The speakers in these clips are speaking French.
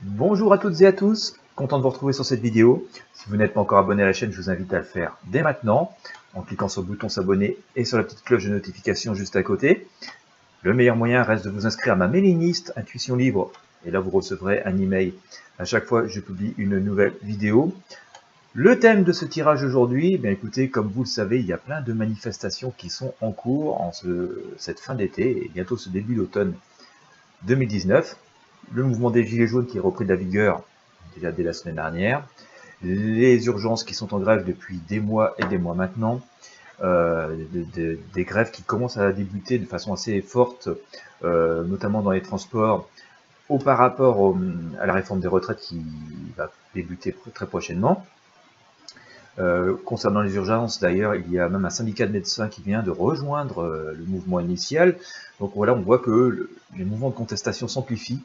Bonjour à toutes et à tous, content de vous retrouver sur cette vidéo. Si vous n'êtes pas encore abonné à la chaîne, je vous invite à le faire dès maintenant, en cliquant sur le bouton s'abonner et sur la petite cloche de notification juste à côté. Le meilleur moyen reste de vous inscrire à ma mailing list Intuition Libre, et là vous recevrez un email à chaque fois que je publie une nouvelle vidéo. Le thème de ce tirage aujourd'hui, bien écoutez, comme vous le savez, il y a plein de manifestations qui sont en cours en cette fin d'été et bientôt ce début d'automne 2019. Le mouvement des Gilets jaunes qui est repris de la vigueur déjà dès la semaine dernière, les urgences qui sont en grève depuis des mois et des mois maintenant, des grèves qui commencent à débuter de façon assez forte, notamment dans les transports, par rapport à la réforme des retraites qui va débuter très prochainement. Concernant les urgences, d'ailleurs, il y a même un syndicat de médecins qui vient de rejoindre le mouvement initial. Donc voilà, on voit que les mouvements de contestation s'amplifient.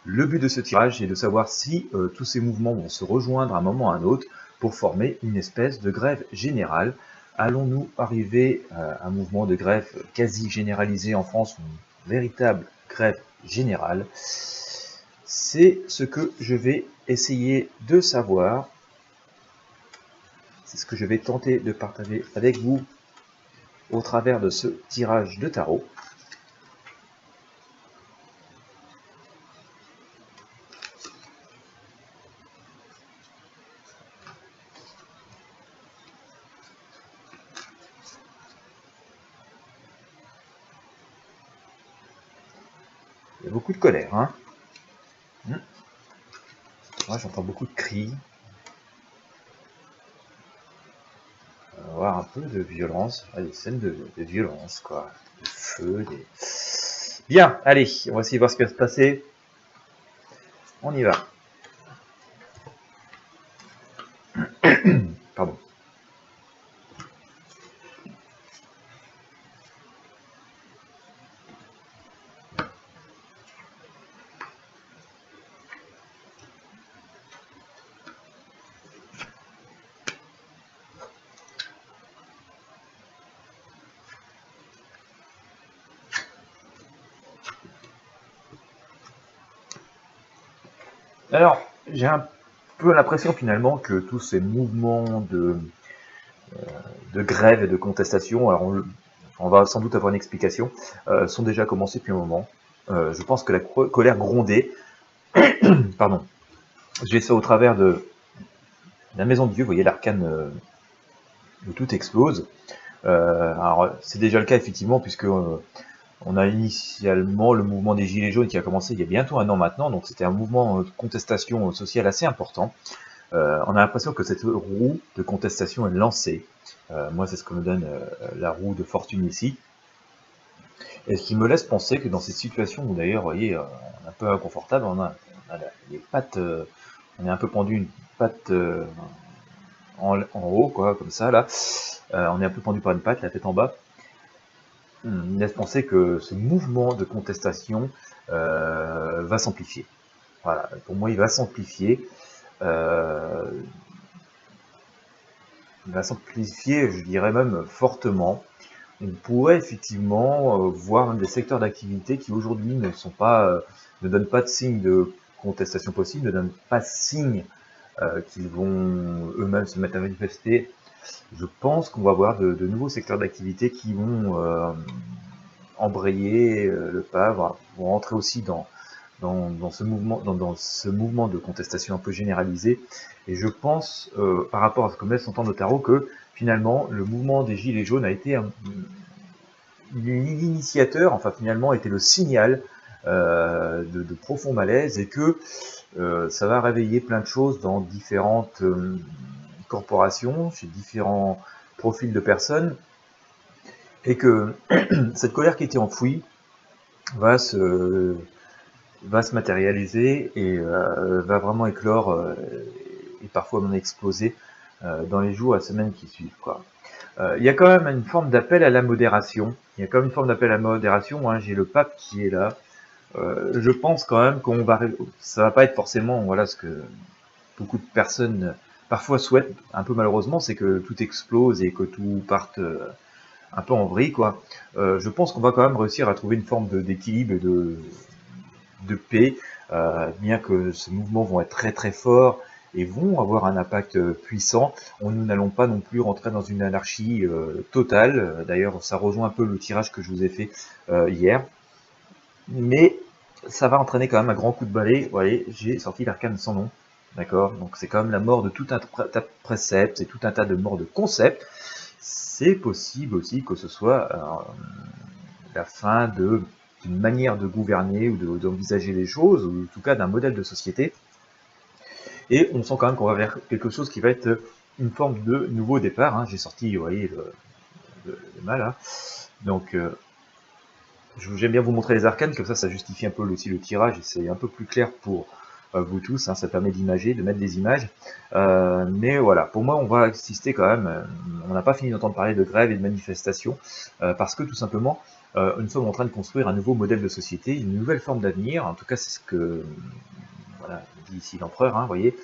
Le but de ce tirage est de savoir si tous ces mouvements vont se rejoindre à un moment ou à un autre pour former une espèce de grève générale. Allons-nous arriver à un mouvement de grève quasi généralisé en France, une véritable grève générale? C'est ce que je vais essayer de savoir. C'est ce que je vais tenter de partager avec vous au travers de ce tirage de tarot. Il y a beaucoup de colère, hein. Moi, j'entends beaucoup de cris. On va voir un peu de violence, des scènes de violence, quoi. De feu, Bien, allez, on va essayer de voir ce qui va se passer. On y va. Pardon. Alors, j'ai un peu l'impression finalement que tous ces mouvements de grève et de contestation, alors on va sans doute avoir une explication, sont déjà commencés depuis un moment. Je pense que la colère grondait. Pardon. J'ai ça au travers de la maison de Dieu, vous voyez l'arcane où tout explose. Alors c'est déjà le cas effectivement, puisque on a initialement le mouvement des Gilets jaunes qui a commencé il y a bientôt un an maintenant, donc c'était un mouvement de contestation sociale assez important. On a l'impression que cette roue de contestation est lancée. Moi, c'est ce que me donne la roue de fortune ici. Et ce qui me laisse penser que dans cette situation où d'ailleurs, vous voyez, on est un peu inconfortable, on a les pattes, on est un peu pendu une patte en haut, quoi, comme ça, là. On est un peu pendu par une patte, la tête en bas. Il laisse penser que ce mouvement de contestation va s'amplifier. Voilà, pour moi, il va s'amplifier. Je dirais même fortement. On pourrait effectivement voir des secteurs d'activité qui aujourd'hui ne sont pas, ne donnent pas de signe de contestation possible, ne donnent pas signe qu'ils vont eux-mêmes se mettre à manifester. Je pense qu'on va voir de nouveaux secteurs d'activité qui vont embrayer le pas, vont rentrer aussi dans ce mouvement de contestation un peu généralisé. Et je pense, par rapport à ce que me laisse entendre le tarot, que finalement le mouvement des Gilets jaunes a été l'initiateur, enfin finalement était le signal de profond malaise, et que ça va réveiller plein de choses dans différentes corporations, chez différents profils de personnes, et que cette colère qui était enfouie va se matérialiser et va vraiment éclore et parfois même exploser dans les jours et semaines qui suivent, quoi. Il y a quand même une forme d'appel à la modération. Il y a quand même une forme d'appel à la modération, hein. J'ai le pape qui est là. Je pense quand même qu'on va... Ça va pas être forcément, voilà, ce que beaucoup de personnes parfois souhaitent, un peu malheureusement, c'est que tout explose et que tout parte un peu en vrille, quoi. Je pense qu'on va quand même réussir à trouver une forme d'équilibre et de paix, bien que ces mouvements vont être très très forts et vont avoir un impact puissant. Nous n'allons pas non plus rentrer dans une anarchie totale. D'ailleurs, ça rejoint un peu le tirage que je vous ai fait hier. Mais ça va entraîner quand même un grand coup de balai. Vous voyez, j'ai sorti l'arcane sans nom. D'accord? Donc c'est quand même la mort de tout un tas de préceptes et tout un tas de morts de concepts. C'est possible aussi que ce soit la fin d'une manière de gouverner ou d'envisager les choses, ou en tout cas d'un modèle de société. Et on sent quand même qu'on va vers quelque chose qui va être une forme de nouveau départ. Hein. J'ai sorti, vous voyez, le mal là. Donc, j'aime bien vous montrer les arcanes, comme ça justifie un peu aussi le tirage, et c'est un peu plus clair pour vous tous, hein, ça permet d'imager, de mettre des images. Mais voilà, pour moi, on va assister quand même, on n'a pas fini d'entendre parler de grève et de manifestations, parce que tout simplement, nous sommes en train de construire un nouveau modèle de société, une nouvelle forme d'avenir, en tout cas c'est ce que voilà, dit ici l'empereur, hein, vous voyez,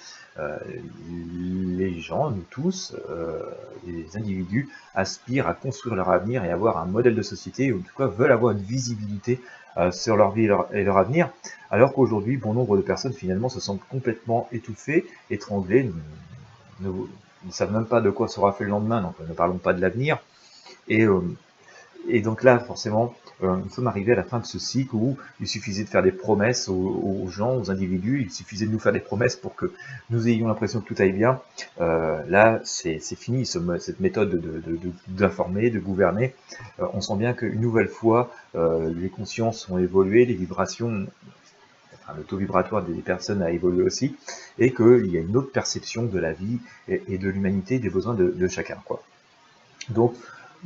les gens, nous tous, les individus, aspirent à construire leur avenir et avoir un modèle de société, ou en tout cas veulent avoir une visibilité sur leur vie et leur avenir, alors qu'aujourd'hui, bon nombre de personnes finalement se sentent complètement étouffées, étranglées, ne savent même pas de quoi sera fait le lendemain, donc ne parlons pas de l'avenir, et donc là, forcément, nous sommes arrivés à la fin de ce cycle où il suffisait de faire des promesses aux gens, aux individus, il suffisait de nous faire des promesses pour que nous ayons l'impression que tout aille bien. Là, c'est fini, cette méthode d'informer, de gouverner. On sent bien qu'une nouvelle fois, les consciences ont évolué, les vibrations, enfin, le taux vibratoire des personnes a évolué aussi, et qu'il y a une autre perception de la vie et de l'humanité, des besoins de chacun, quoi. Donc,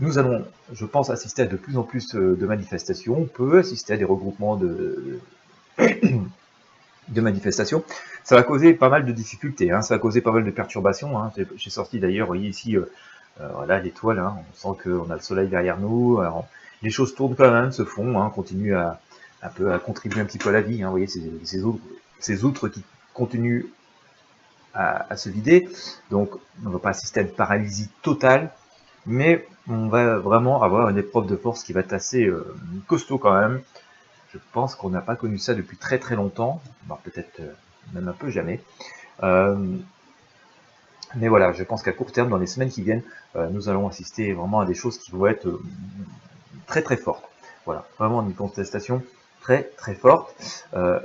nous allons, je pense, assister à de plus en plus de manifestations. On peut assister à des regroupements de manifestations. Ça va causer pas mal de difficultés, hein, ça va causer pas mal de perturbations. Hein. J'ai sorti d'ailleurs, vous voyez ici, voilà l'étoile, hein, on sent qu'on a le soleil derrière nous. Alors, les choses tournent quand même, se font, hein, continuent un peu à contribuer un petit peu à la vie. Hein, vous voyez, ces outres qui continuent à se vider. Donc, on ne va pas assister à une paralysie totale, mais on va vraiment avoir une épreuve de force qui va être assez costaud quand même. Je pense qu'on n'a pas connu ça depuis très très longtemps, bon, peut-être même un peu jamais. Mais voilà, je pense qu'à court terme, dans les semaines qui viennent, nous allons assister vraiment à des choses qui vont être très très fortes. Voilà, vraiment une contestation très très forte,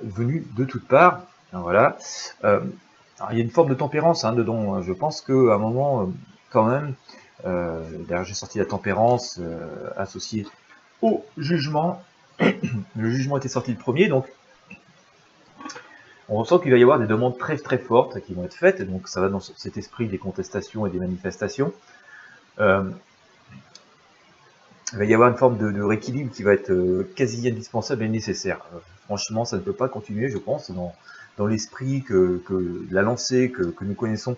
venue de toutes parts. Voilà. Alors, il y a une forme de tempérance hein, dedans. Je pense qu'à un moment, quand même, d'ailleurs j'ai sorti la tempérance associée au jugement. Le jugement était sorti le premier, donc on ressent qu'il va y avoir des demandes très très fortes qui vont être faites, donc ça va dans cet esprit des contestations et des manifestations. Il va y avoir une forme de rééquilibre qui va être quasi indispensable et nécessaire. Franchement, ça ne peut pas continuer, je pense, dans l'esprit que la lancée que nous connaissons,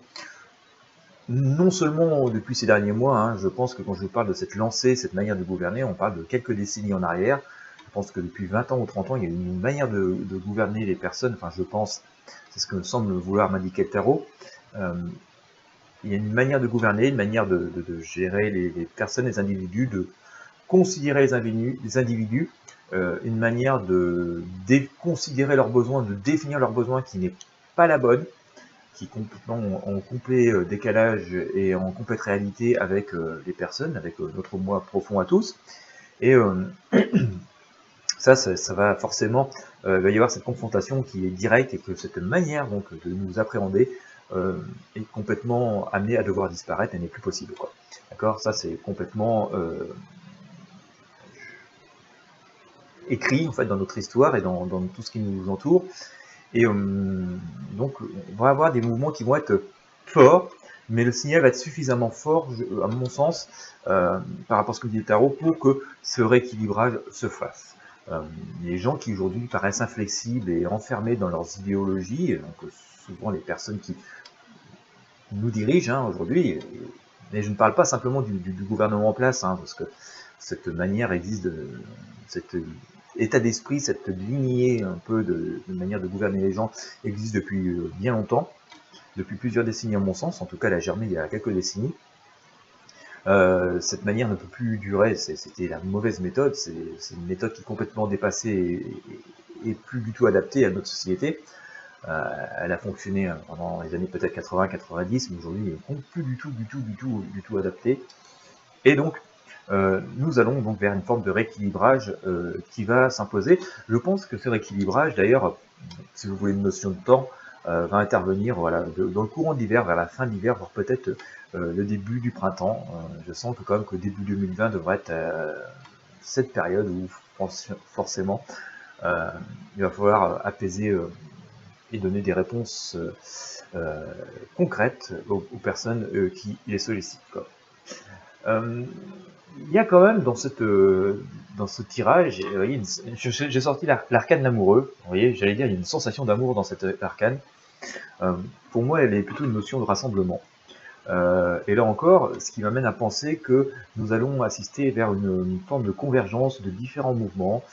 non seulement depuis ces derniers mois. Hein, je pense que quand je parle de cette lancée, cette manière de gouverner, on parle de quelques décennies en arrière. Je pense que depuis 20 ans ou 30 ans, il y a une manière de gouverner les personnes, enfin je pense, c'est ce que semble vouloir m'indiquer le tarot. Il y a une manière de gouverner, une manière de gérer les personnes, les individus, de considérer les individus, une manière de considérer leurs besoins, de définir leurs besoins qui n'est pas la bonne, qui est complètement en complet décalage et en complète réalité avec les personnes, avec notre moi profond à tous. Et ça va forcément, il va y avoir cette confrontation qui est directe et que cette manière donc de nous appréhender est complètement amenée à devoir disparaître, elle n'est plus possible, quoi. D'accord, ça c'est complètement écrit en fait dans notre histoire et dans tout ce qui nous entoure. Et donc on va avoir des mouvements qui vont être forts, mais le signal va être suffisamment fort, à mon sens, par rapport à ce que dit le tarot, pour que ce rééquilibrage se fasse. Les gens qui aujourd'hui paraissent inflexibles et enfermés dans leurs idéologies, donc souvent les personnes qui nous dirigent hein, aujourd'hui, mais je ne parle pas simplement du gouvernement en place, hein, parce que cette manière existe, cet état d'esprit, cette lignée un peu de manière de gouverner les gens existe depuis bien longtemps, depuis plusieurs décennies à mon sens, en tout cas elle a germé il y a quelques décennies. Cette manière ne peut plus durer, c'était la mauvaise méthode, c'est une méthode qui est complètement dépassée est plus du tout adaptée à notre société. Elle a fonctionné pendant les années peut-être 80-90, mais aujourd'hui elle n'est plus du tout adaptée. Et donc, nous allons donc vers une forme de rééquilibrage qui va s'imposer. Je pense que ce rééquilibrage, d'ailleurs, si vous voulez une notion de temps, va intervenir voilà, dans le courant d'hiver, vers la fin d'hiver, voire peut-être le début du printemps. Je sens que quand même que début 2020 devrait être cette période où forcément il va falloir apaiser et donner des réponses concrètes aux personnes qui les sollicitent, quoi. Il y a quand même dans ce tirage, vous voyez, j'ai sorti l'arcane l'amoureux. Vous voyez, j'allais dire, il y a une sensation d'amour dans cette arcane. Pour moi, elle est plutôt une notion de rassemblement. Et là encore, ce qui m'amène à penser que nous allons assister vers une forme de convergence de différents mouvements,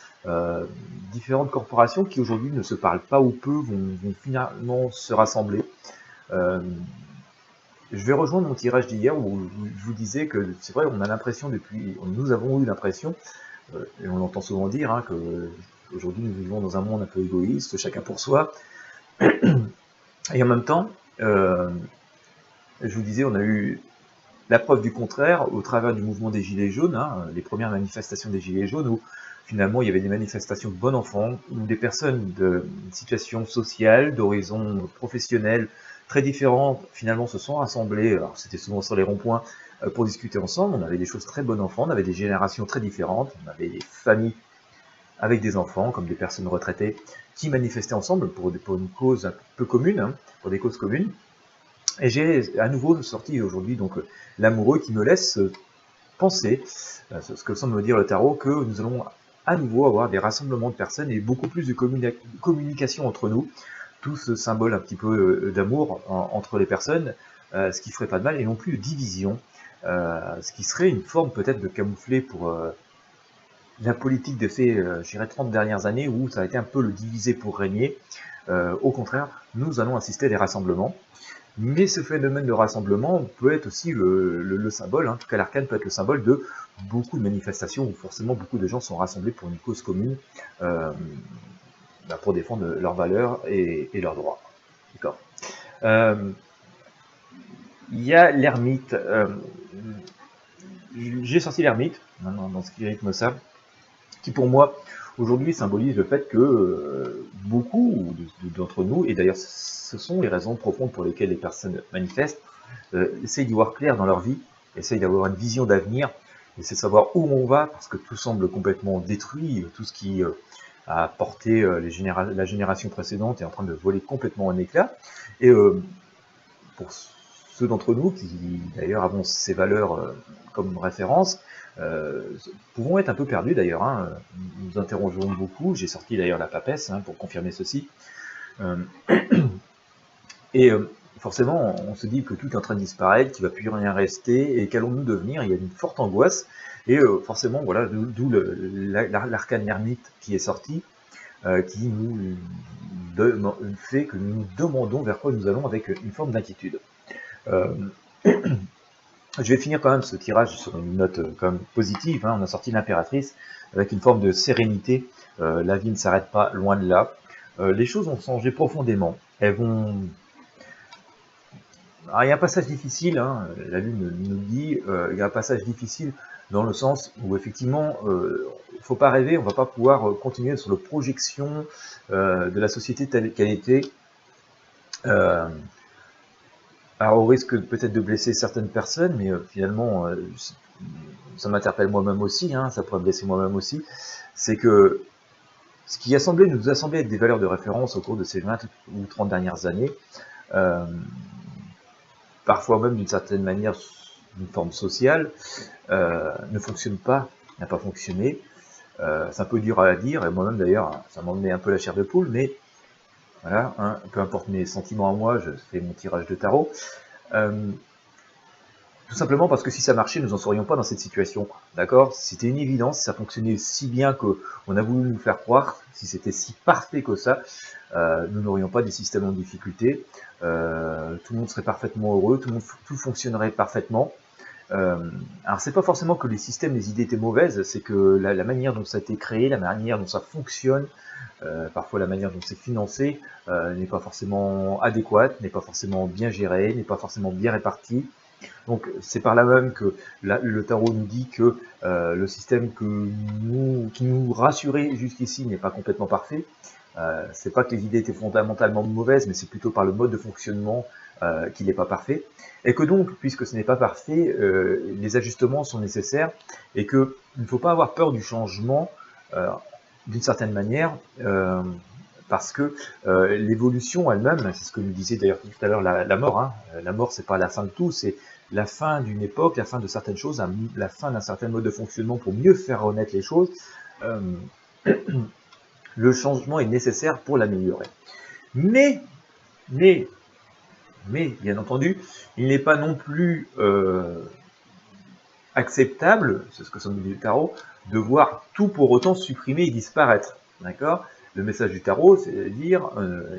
différentes corporations qui aujourd'hui ne se parlent pas ou peu, vont finalement se rassembler. Je vais rejoindre mon tirage d'hier où je vous disais que c'est vrai, on a l'impression nous avons eu l'impression, et on l'entend souvent dire, hein, que aujourd'hui nous vivons dans un monde un peu égoïste, chacun pour soi. Et en même temps, je vous disais, on a eu la preuve du contraire au travers du mouvement des Gilets jaunes, hein, les premières manifestations des Gilets jaunes, où finalement il y avait des manifestations de bon enfant, où des personnes de situation sociale, d'horizon professionnel très différents, finalement se sont rassemblés, alors c'était souvent sur les ronds-points, pour discuter ensemble. On avait des choses très bon enfant, on avait des générations très différentes, on avait des familles avec des enfants, comme des personnes retraitées, qui manifestaient ensemble pour une cause un peu commune, hein, pour des causes communes. Et j'ai à nouveau sorti aujourd'hui donc l'amoureux qui me laisse penser, ce que semble me dire le tarot, que nous allons à nouveau avoir des rassemblements de personnes et beaucoup plus de communication entre nous, tout ce symbole un petit peu d'amour entre les personnes, ce qui ferait pas de mal, et non plus de division, ce qui serait une forme peut-être de camoufler pour la politique de ces, je dirais, 30 dernières années où ça a été un peu le diviser pour régner. Au contraire, nous allons assister à des rassemblements. Mais ce phénomène de rassemblement peut être aussi le symbole, hein, en tout cas l'arcane peut être le symbole de beaucoup de manifestations où forcément beaucoup de gens sont rassemblés pour une cause commune, pour défendre leurs valeurs et leurs droits. D'accord. Il y a l'ermite. J'ai sorti l'ermite dans ce qui rythme ça, qui pour moi aujourd'hui symbolise le fait que beaucoup d'entre nous, et d'ailleurs ce sont les raisons profondes pour lesquelles les personnes manifestent, essayent d'y voir clair dans leur vie, essayent d'avoir une vision d'avenir, essaient de savoir où on va, parce que tout semble complètement détruit, tout ce qui a porté la génération précédente est en train de voler complètement en éclats. Et pour ceux d'entre nous qui d'ailleurs avons ces valeurs comme référence, pouvons être un peu perdus d'ailleurs, hein. Nous interrogeons beaucoup, j'ai sorti d'ailleurs la papesse hein, pour confirmer ceci, et forcément on se dit que tout est en train de disparaître, qu'il ne va plus rien rester, et qu'allons-nous devenir? Il y a une forte angoisse, et forcément voilà, d'où l'arcane ermite qui est sorti, qui nous fait que nous nous demandons vers quoi nous allons avec une forme d'inquiétude. Je vais finir quand même ce tirage sur une note quand même positive, hein. On a sorti l'impératrice avec une forme de sérénité, la vie ne s'arrête pas, loin de là. Les choses ont changé profondément, elles vont... Alors, il y a un passage difficile, hein, la Lune nous dit, il y a un passage difficile dans le sens où effectivement, il ne faut pas rêver, on ne va pas pouvoir continuer sur la projection de la société telle qu'elle était. Alors au risque peut-être de blesser certaines personnes, mais finalement, ça m'interpelle moi-même aussi, hein, ça pourrait me blesser moi-même aussi, c'est que ce qui nous a semblé être des valeurs de référence au cours de ces 20 ou 30 dernières années, parfois même d'une certaine manière, d'une forme sociale, ne fonctionne pas, n'a pas fonctionné. C'est un peu dur à dire, et moi-même d'ailleurs, ça m'en met un peu la chair de poule, mais voilà, hein, peu importe mes sentiments à moi, je fais mon tirage de tarot. Tout simplement parce que si ça marchait, nous n'en serions pas dans cette situation. D'accord? Si c'était une évidence, si ça fonctionnait si bien qu'on a voulu nous faire croire, si c'était si parfait que ça, nous n'aurions pas des systèmes en difficulté, tout le monde serait parfaitement heureux, tout fonctionnerait parfaitement. Alors c'est pas forcément que les systèmes, les idées étaient mauvaises, c'est que la manière dont ça a été créé, la manière dont ça fonctionne, parfois la manière dont c'est financé n'est pas forcément adéquate, n'est pas forcément bien gérée, n'est pas forcément bien répartie. Donc c'est par là même que le tarot nous dit que le système qui nous rassurait jusqu'ici n'est pas complètement parfait. C'est pas que les idées étaient fondamentalement mauvaises, mais c'est plutôt par le mode de fonctionnement qu'il n'est pas parfait. Et que donc, puisque ce n'est pas parfait, les ajustements sont nécessaires et qu'il ne faut pas avoir peur du changement d'une certaine manière. Parce que l'évolution elle-même, c'est ce que nous disait d'ailleurs tout à l'heure la mort, hein. La mort c'est pas la fin de tout, c'est la fin d'une époque, la fin de certaines choses, la fin d'un certain mode de fonctionnement pour mieux faire renaître les choses. Le changement est nécessaire pour l'améliorer. Mais, bien entendu, il n'est pas non plus acceptable, c'est ce que ça nous dit le tarot, de voir tout pour autant supprimer et disparaître. D'accord ? Le message du tarot, c'est-à-dire,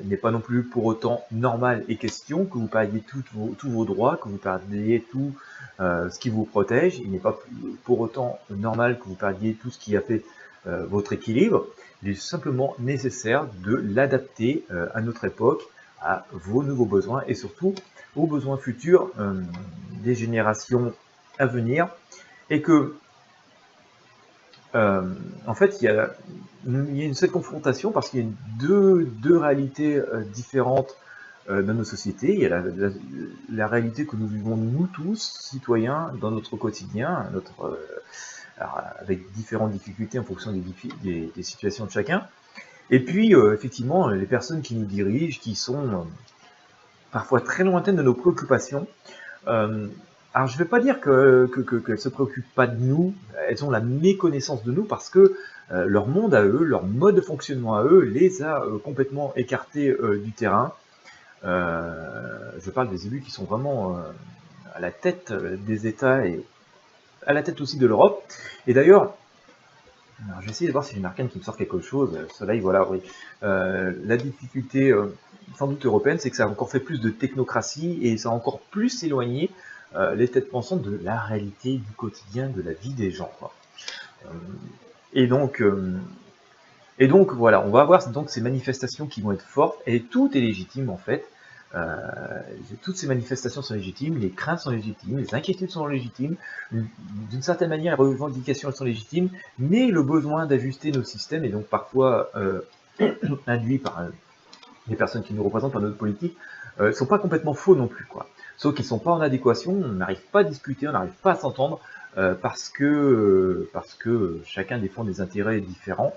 il n'est pas non plus pour autant normal et question que vous perdiez tous vos droits, que vous perdiez tout ce qui vous protège. Il n'est pas pour autant normal que vous perdiez tout ce qui a fait votre équilibre. Il est simplement nécessaire de l'adapter à notre époque, à vos nouveaux besoins et surtout aux besoins futurs des générations à venir. Et que en fait, il y a cette confrontation parce qu'il y a deux réalités différentes dans nos sociétés. Il y a la réalité que nous vivons nous tous, citoyens, dans notre quotidien, avec différentes difficultés en fonction des situations de chacun. Et puis, effectivement, les personnes qui nous dirigent, qui sont parfois très lointaines de nos préoccupations. Alors je ne vais pas dire qu'elles ne se préoccupent pas de nous, elles ont la méconnaissance de nous parce que leur monde à eux, leur mode de fonctionnement à eux, les a complètement écartés du terrain. Je parle des élus qui sont vraiment à la tête des États et à la tête aussi de l'Europe. Et d'ailleurs, je vais essayer de voir si j'ai une arcane qui me sort quelque chose. Soleil, voilà, oui. La difficulté, sans doute européenne, c'est que ça a encore fait plus de technocratie et ça a encore plus éloigné les têtes pensantes de la réalité du quotidien, de la vie des gens, quoi. Et donc voilà, on va avoir donc ces manifestations qui vont être fortes et tout est légitime en fait. Toutes ces manifestations sont légitimes, les craintes sont légitimes, les inquiétudes sont légitimes, d'une certaine manière les revendications sont légitimes, mais le besoin d'ajuster nos systèmes, et donc parfois induit par les personnes qui nous représentent, par notre politique, ne sont pas complètement faux non plus, quoi. Sauf qu'ils ne sont pas en adéquation, on n'arrive pas à discuter, on n'arrive pas à s'entendre, parce que chacun défend des intérêts différents,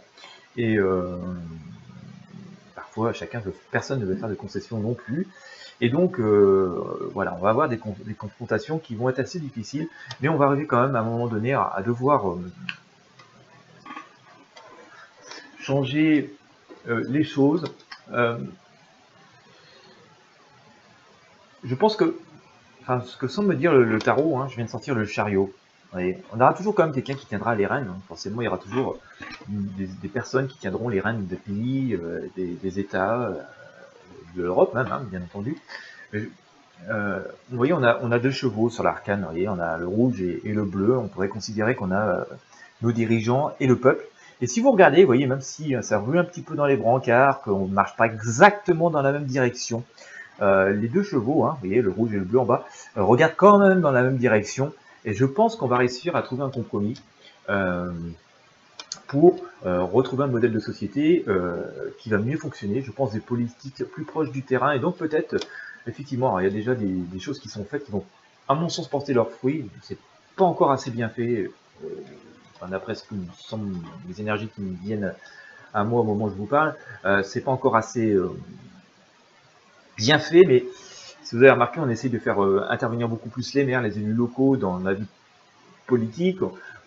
et parfois personne ne veut faire de concessions non plus. Et donc, voilà, on va avoir des confrontations qui vont être assez difficiles, mais on va arriver quand même à un moment donné à devoir changer les choses. Je pense que, enfin, ce que semble me dire le tarot, hein, je viens de sortir le chariot. Et on aura toujours quand même quelqu'un qui tiendra les rênes, hein. Forcément, il y aura toujours des personnes qui tiendront les rênes des pays, des États, de l'Europe même, hein, bien entendu. Mais, vous voyez, on a deux chevaux sur l'arcane, vous voyez, on a le rouge et le bleu. On pourrait considérer qu'on a nos dirigeants et le peuple. Et si vous regardez, vous voyez, même si ça rue un petit peu dans les brancards, qu'on ne marche pas exactement dans la même direction, les deux chevaux, hein, vous voyez, le rouge et le bleu en bas, regardent quand même dans la même direction. Et je pense qu'on va réussir à trouver un compromis pour retrouver un modèle de société qui va mieux fonctionner. Je pense des politiques plus proches du terrain. Et donc peut-être, effectivement, alors, il y a déjà des choses qui sont faites qui vont, à mon sens, porter leurs fruits. C'est pas encore assez bien fait. Enfin, d'après ce que me semblent les énergies qui me viennent à moi au moment où je vous parle, c'est pas encore assez bien fait, mais si vous avez remarqué, on essaie de faire intervenir beaucoup plus les maires, les élus locaux dans la vie politique.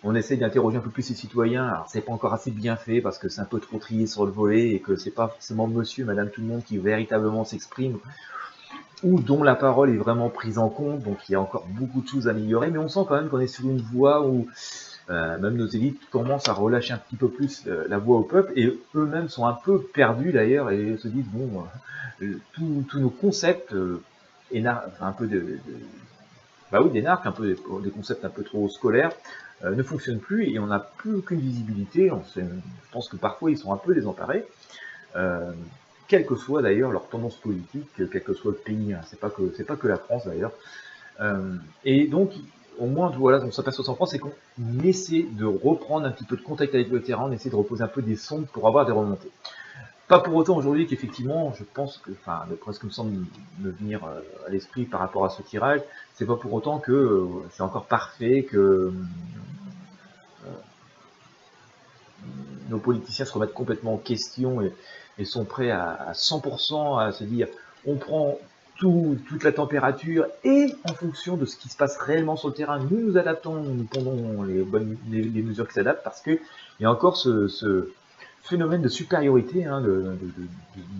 On essaie d'interroger un peu plus les citoyens. Alors c'est pas encore assez bien fait parce que c'est un peu trop trié sur le volet et que c'est pas forcément monsieur, madame, tout le monde qui véritablement s'exprime ou dont la parole est vraiment prise en compte. Donc il y a encore beaucoup de choses à améliorer, mais on sent quand même qu'on est sur une voie où même nos élites commencent à relâcher un petit peu plus la voix au peuple et eux-mêmes sont un peu perdus d'ailleurs et se disent bon, tous nos concepts un peu bah oui, des narcs, un peu des concepts un peu trop scolaires, ne fonctionnent plus et on n'a plus aucune visibilité. Je pense que parfois ils sont un peu désemparés, euh, quelle que soit d'ailleurs leur tendance politique, quel que soit le pays. Hein. C'est pas que la France d'ailleurs. Et donc, au moins, voilà, on s'aperçoit en France, c'est qu'on essaie de reprendre un petit peu de contact avec le terrain, on essaie de reposer un peu des sondes pour avoir des remontées. Pas pour autant aujourd'hui qu'effectivement, je pense que, enfin, d'après ce que me semble me venir à l'esprit par rapport à ce tirage, c'est pas pour autant que c'est encore parfait, que nos politiciens se remettent complètement en question et sont prêts à 100% à se dire on prend toute la température et en fonction de ce qui se passe réellement sur le terrain, nous nous adaptons, nous prenons les mesures qui s'adaptent parce qu'il y a encore ce phénomène de supériorité de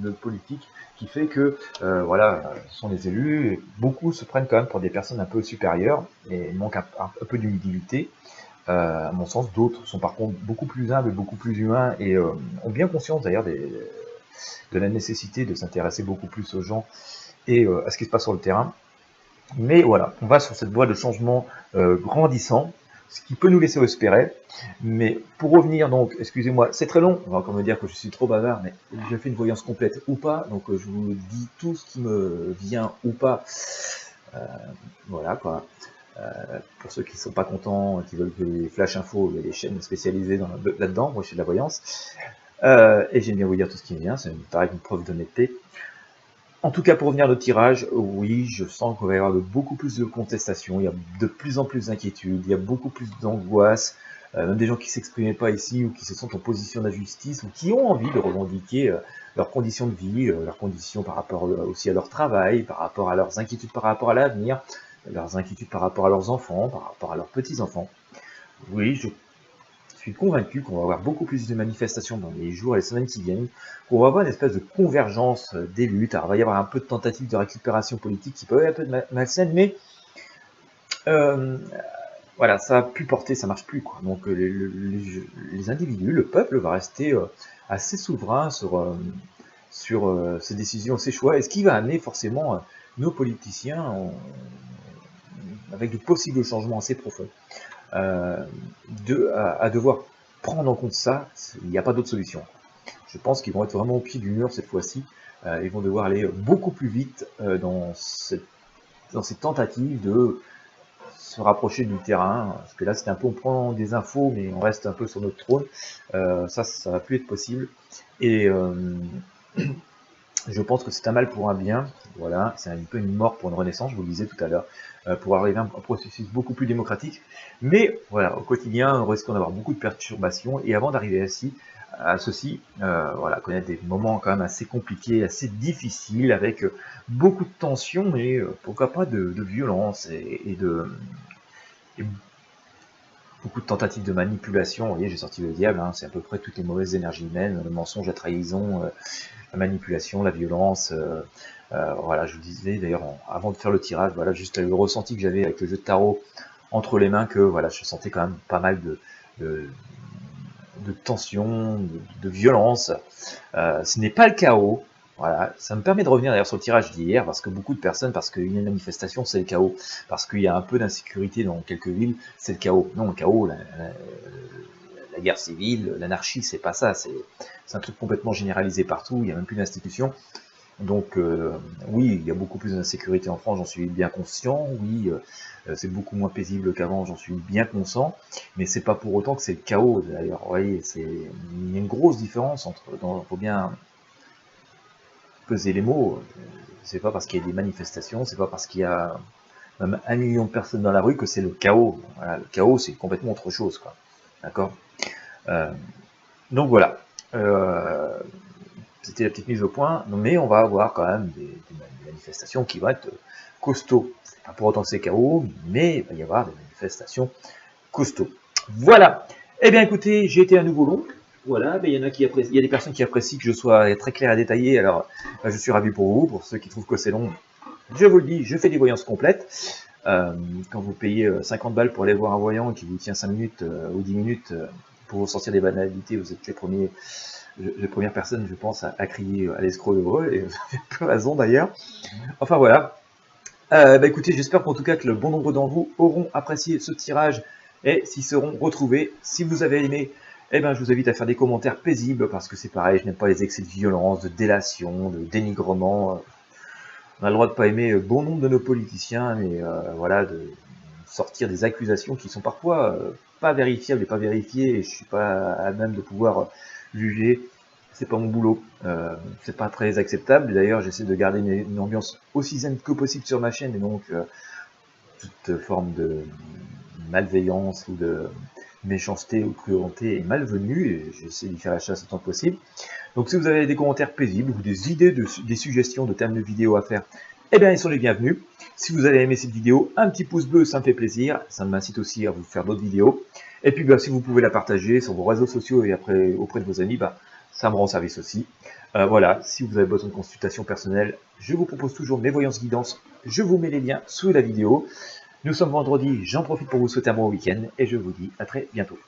notre politique qui fait que voilà, ce sont les élus, et beaucoup se prennent quand même pour des personnes un peu supérieures et il manque un peu d'humilité. À mon sens, d'autres sont par contre beaucoup plus humbles, beaucoup plus humains et ont bien conscience d'ailleurs de la nécessité de s'intéresser beaucoup plus aux gens et à ce qui se passe sur le terrain. Mais voilà, on va sur cette voie de changement grandissant, ce qui peut nous laisser espérer. Mais pour revenir donc, excusez-moi, c'est très long, on va encore me dire que je suis trop bavard, mais j'ai fait une voyance complète ou pas, donc je vous dis tout ce qui me vient ou pas. Euh, voilà quoi. Pour ceux qui ne sont pas contents, qui veulent que les flash infos, il y a des chaînes spécialisées là-dedans. Moi, je fais de la voyance. Et j'aime bien vous dire tout ce qui me vient. C'est pareil une preuve d'honnêteté. En tout cas, pour revenir au tirage, oui, je sens qu'il va y avoir beaucoup plus de contestations. Il y a de plus en plus d'inquiétudes. Il y a beaucoup plus d'angoisse. Même des gens qui ne s'exprimaient pas ici ou qui se sentent en position d'injustice ou qui ont envie de revendiquer leurs conditions de vie, leurs conditions par rapport aussi à leur travail, par rapport à leurs inquiétudes par rapport à l'avenir, leurs inquiétudes par rapport à leurs enfants, par rapport à leurs petits-enfants. Oui, je suis convaincu qu'on va avoir beaucoup plus de manifestations dans les jours et les semaines qui viennent, qu'on va avoir une espèce de convergence des luttes. Alors, il va y avoir un peu de tentatives de récupération politique qui peuvent être un peu malsaines, mais euh, voilà, ça a pu porter, ça marche plus. Quoi. Donc les individus, le peuple va rester assez souverain sur ses décisions, ses choix, et ce qui va amener forcément nos politiciens avec de possibles changements assez profonds. À devoir prendre en compte ça, il n'y a pas d'autre solution. Je pense qu'ils vont être vraiment au pied du mur cette fois-ci. Ils vont devoir aller beaucoup plus vite dans ces tentatives de se rapprocher du terrain. Parce que là, c'est un peu, on prend des infos, mais on reste un peu sur notre trône. Ça va plus être possible. Et je pense que c'est un mal pour un bien. Voilà, c'est un peu une mort pour une renaissance, je vous le disais tout à l'heure, pour arriver à un processus beaucoup plus démocratique. Mais voilà, au quotidien, on risque d'avoir beaucoup de perturbations. Et avant d'arriver à ceci, voilà, connaître des moments quand même assez compliqués, assez difficiles, avec beaucoup de tensions et pourquoi pas de violence et beaucoup de tentatives de manipulation. Vous voyez, j'ai sorti le diable, hein, c'est à peu près toutes les mauvaises énergies humaines, le mensonge, la trahison, la manipulation, la violence. Voilà, je vous disais d'ailleurs avant de faire le tirage, voilà, juste le ressenti que j'avais avec le jeu de tarot entre les mains, que voilà, je sentais quand même pas mal de, de tension, de violence. Ce n'est pas le chaos. Voilà, ça me permet de revenir d'ailleurs sur le tirage d'hier, parce que beaucoup de personnes, parce qu'une manifestation, c'est le chaos, parce qu'il y a un peu d'insécurité dans quelques villes, c'est le chaos. Non, le chaos, la guerre civile, l'anarchie, c'est pas ça, c'est un truc complètement généralisé partout, il n'y a même plus d'institutions. Donc oui, il y a beaucoup plus d'insécurité en France, j'en suis bien conscient, oui, c'est beaucoup moins paisible qu'avant, j'en suis bien conscient, mais c'est pas pour autant que c'est le chaos, d'ailleurs, vous voyez, il y a une grosse différence entre, il faut bien peser les mots, c'est pas parce qu'il y a des manifestations, c'est pas parce qu'il y a même 1 million de personnes dans la rue que c'est le chaos. Voilà, le chaos, c'est complètement autre chose, quoi. D'accord. Donc voilà. C'était la petite mise au point, mais on va avoir quand même des manifestations qui vont être costauds. Pas pour autant que c'est chaos, mais il va y avoir des manifestations costauds. Voilà. Eh bien écoutez, j'ai été à nouveau long. Voilà, mais il y en a qui apprécient, il y a des personnes qui apprécient que je sois très clair et détaillé, alors je suis ravi pour vous. Pour ceux qui trouvent que c'est long, je vous le dis, je fais des voyances complètes. Quand vous payez 50 balles pour aller voir un voyant qui vous tient 5 minutes ou 10 minutes pour vous sortir des banalités, vous êtes les premières personnes, je pense, à crier à l'escroc heureux, et vous avez plus raison d'ailleurs. Enfin voilà, Écoutez, j'espère qu'en tout cas que le bon nombre d'entre vous auront apprécié ce tirage et s'y seront retrouvés. Si vous avez aimé, je vous invite à faire des commentaires paisibles parce que c'est pareil, je n'aime pas les excès de violence, de délation, de dénigrement. On a le droit de pas aimer bon nombre de nos politiciens, mais voilà, de sortir des accusations qui sont parfois pas vérifiables et pas vérifiées, et je suis pas à même de pouvoir juger. C'est pas mon boulot, c'est pas très acceptable. D'ailleurs, j'essaie de garder une ambiance aussi zen que possible sur ma chaîne, et donc toute forme de malveillance ou de méchanceté ou cruauté est malvenue, et j'essaie d'y faire la chasse autant que possible. Donc si vous avez des commentaires paisibles ou des idées, des suggestions de thèmes de vidéos à faire, ils sont les bienvenus. Si vous avez aimé cette vidéo, un petit pouce bleu, ça me fait plaisir. Ça m'incite aussi à vous faire d'autres vidéos. Et puis si vous pouvez la partager sur vos réseaux sociaux et après auprès de vos amis, ça me rend service aussi. Voilà, si vous avez besoin de consultation personnelle, je vous propose toujours mes voyances guidances. Je vous mets les liens sous la vidéo. Nous sommes vendredi, j'en profite pour vous souhaiter un bon week-end et je vous dis à très bientôt.